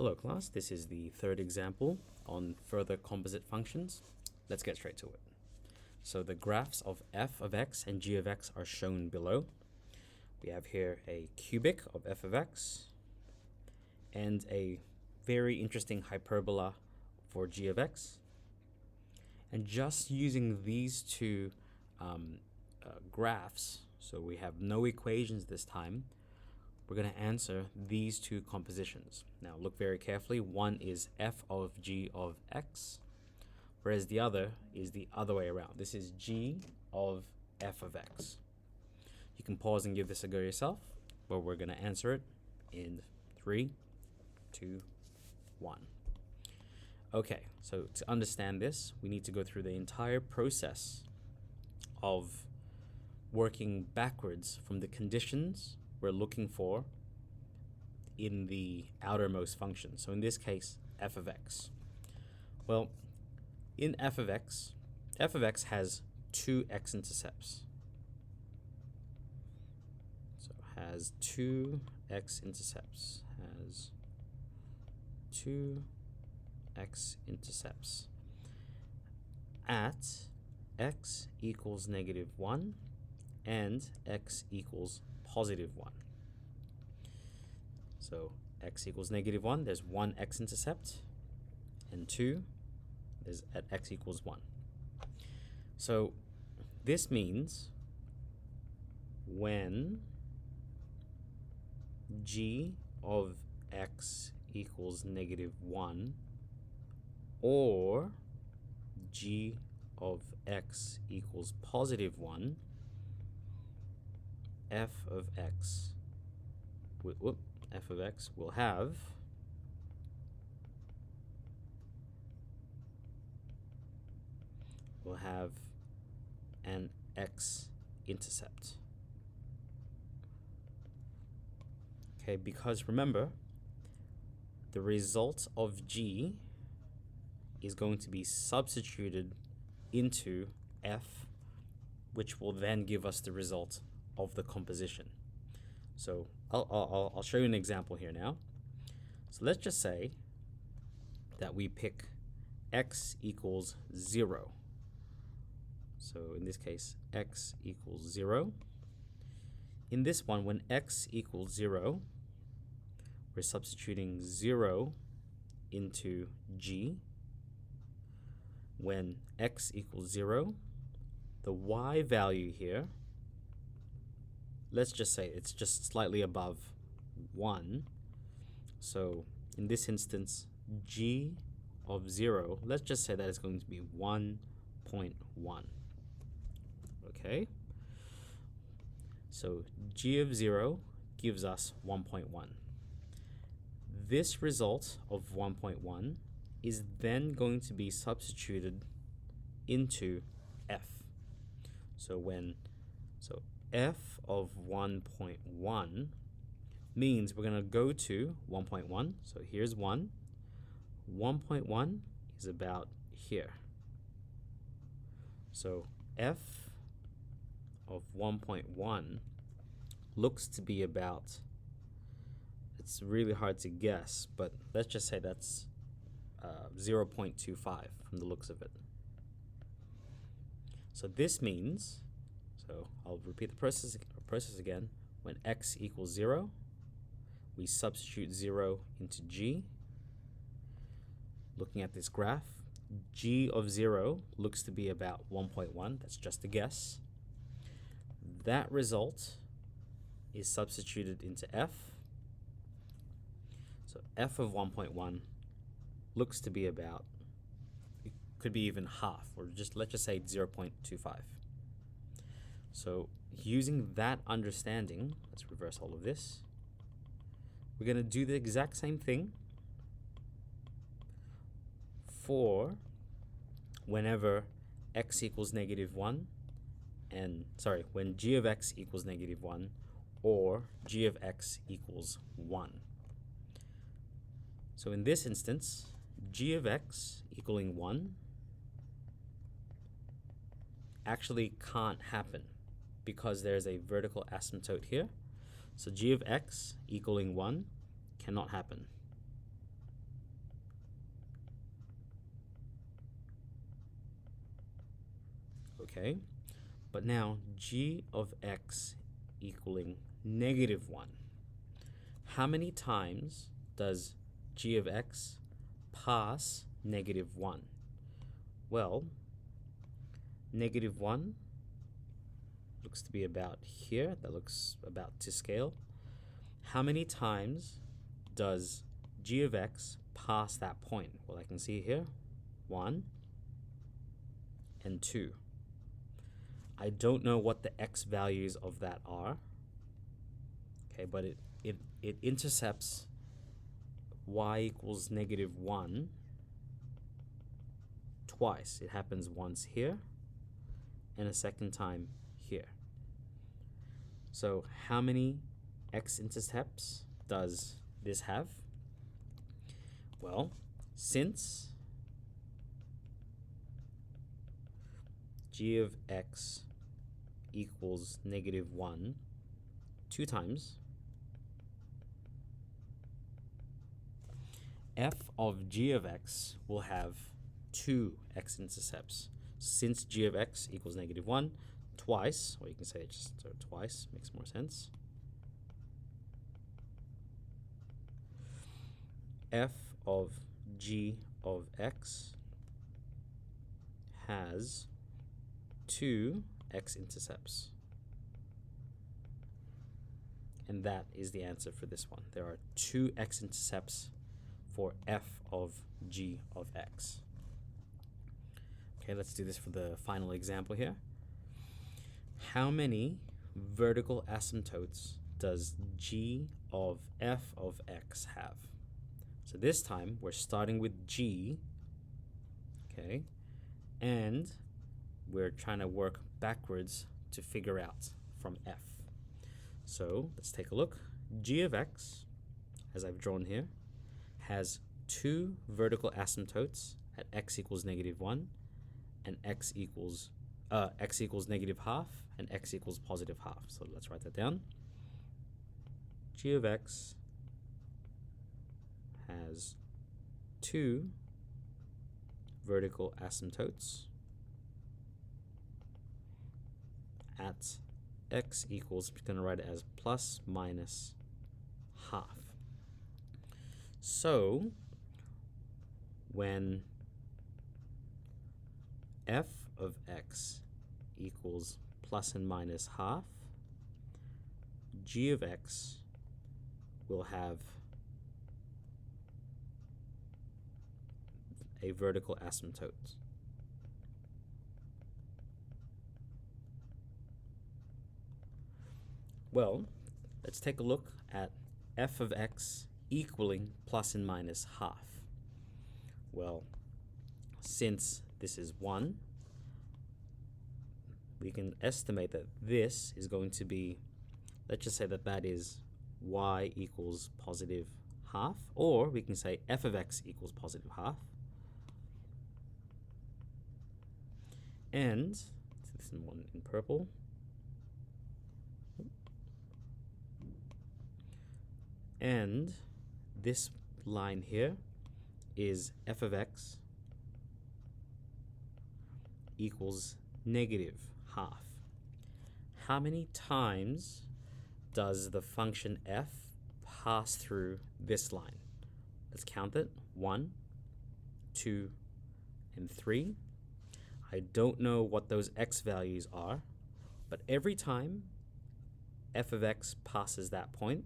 Hello class, this is the third example on further composite functions. Let's get straight to it. So the graphs of f of x and g of x are shown below. We have here a cubic of f of x and a very interesting hyperbola for g of x. And just using these two graphs, so we have no equations this time, we're going to answer these two compositions. Now look very carefully. One is f of g of x, whereas the other is the other way around. This is g of f of x. You can pause and give this a go yourself, but we're going to answer it in 3, 2, 1. Okay, so to understand this, we need to go through the entire process of working backwards from the conditions we're looking for in the outermost function. So in this case, f of x. Well, in f of x has two x-intercepts. So has two x-intercepts. Has two x-intercepts at x equals -1 and x equals +1. So x equals -1, there's one x-intercept, and 2 is at x equals 1. So this means when g of x equals -1 or g of x equals +1, f of x will have an x-intercept. Okay, because remember, the result of g is going to be substituted into f, which will then give us the result of the composition. So I'll show you an example here now. So let's just say that we pick x equals 0. So in this case, x equals 0. In this one, when x equals 0, we're substituting 0 into g. When x equals 0, the y value here, let's just say it's just slightly above 1. So in this instance, g of 0, let's just say that it's going to be 1.1. Okay? So g of 0 gives us 1.1. This result of 1.1 is then going to be substituted into f. So f of 1.1 means we're going to go to 1.1. So here's 1. 1.1 is about here. So f of 1.1 looks to be about, it's really hard to guess, but let's just say that's 0.25 from the looks of it. So this means, so I'll repeat the process again. When x equals 0, we substitute 0 into g. Looking at this graph, g of 0 looks to be about 1.1. That's just a guess. That result is substituted into f. So f of 1.1 looks to be about, it could be even half, or let's just say 0.25. So using that understanding, let's reverse all of this. We're going to do the exact same thing for whenever x equals -1 and, when g of x equals -1 or g of x equals 1. So in this instance, g of x equaling 1 actually can't happen because there's a vertical asymptote here. So g of x equaling 1 cannot happen. Okay, but now g of x equaling -1. How many times does g of x pass -1? Well, -1 looks to be about here. That looks about to scale. How many times does g of x pass that point? Well, I can see here 1 and 2. I don't know what the x values of that are. Okay, but it intercepts y equals -1 twice. It happens once here and a second time here. So how many x-intercepts does this have? Well, since g of x equals -1 2 times, f of g of x will have 2 x-intercepts. Since g of x equals -1 twice, or you can say it just twice, makes more sense. F of g of x has 2 x-intercepts. And that is the answer for this one. There are 2 x-intercepts for f of g of x. Okay, let's do this for the final example here. How many vertical asymptotes does g of f of x have? So this time we're starting with g, okay, and we're trying to work backwards to figure out from f. So let's take a look. G of x, as I've drawn here, has 2 vertical asymptotes at x equals -1 and x equals -½ and x equals +½ So let's write that down. G of x has 2 vertical asymptotes at x equals, I'm going to write it as ±½ So when f of x equals plus and minus half, g of x will have a vertical asymptote. Well, let's take a look at f of x equaling plus and minus half. Well, since this is 1, we can estimate that this is going to be, let's just say that that is y equals +½ or we can say f of x equals +½ and this is one in purple, and this line here is f of x equals -½ How many times does the function f pass through this line? Let's count it. 1, 2, and 3. I don't know what those x values are, but every time f of x passes that point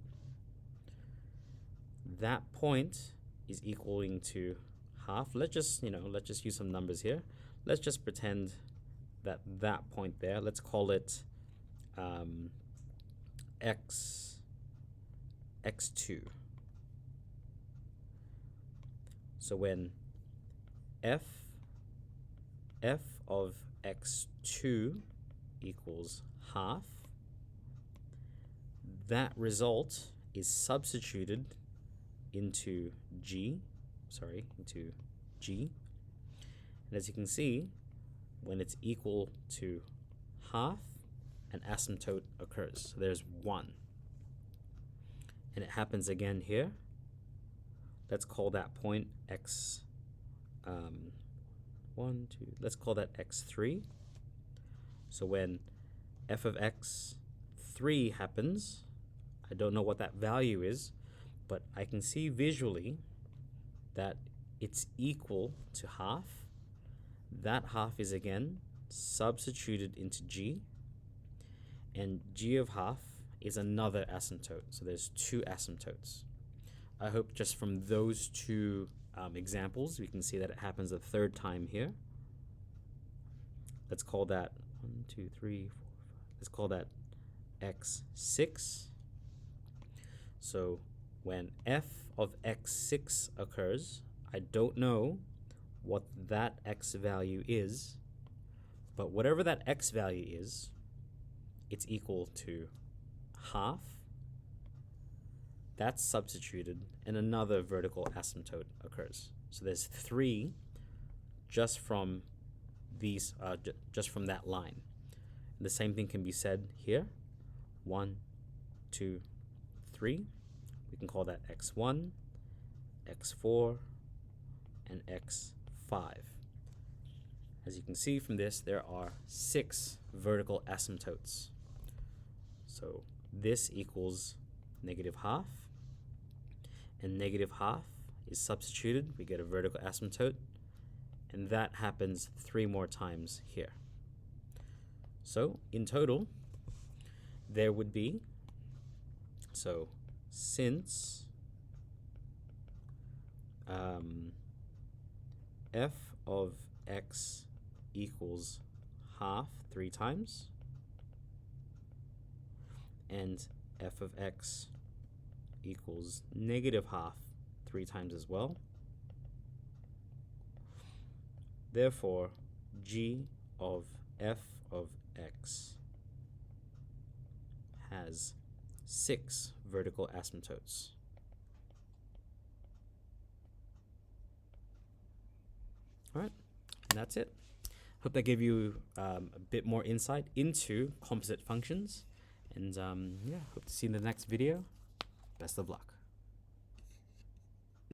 is equaling to half. Let's just use some numbers here. Let's just pretend that that point there, let's call it x2. So when f of x2 equals half, that result is substituted into G. And as you can see, when it's equal to half, an asymptote occurs. So there's 1. And it happens again here. Let's call that point x, let's call that x3. So when f of x 3 happens, I don't know what that value is, but I can see visually that it's equal to half. That half is again substituted into g, and g of half is another asymptote. So there's two asymptotes. I hope just from those two examples, we can see that it happens a third time here. Let's call that 1, 2, 3, 4, 5. Let's call that x6. So when f of x6 occurs, I don't know what that x value is, but whatever that x value is, it's equal to half. That's substituted, and another vertical asymptote occurs. So there's 3 just from these, just from that line. And the same thing can be said here. 1, 2, 3. We can call that x1, x4, and x5. As you can see from this, there are 6 vertical asymptotes. So this equals negative half, and negative half is substituted. We get a vertical asymptote, and that happens 3 more times here. So in total, there would be, so since f of x equals half 3 times, and f of x equals negative half 3 times as well. Therefore, g of f of x has 6 vertical asymptotes. All right, and that's it. Hope that gave you a bit more insight into composite functions. And yeah, hope to see you in the next video. Best of luck.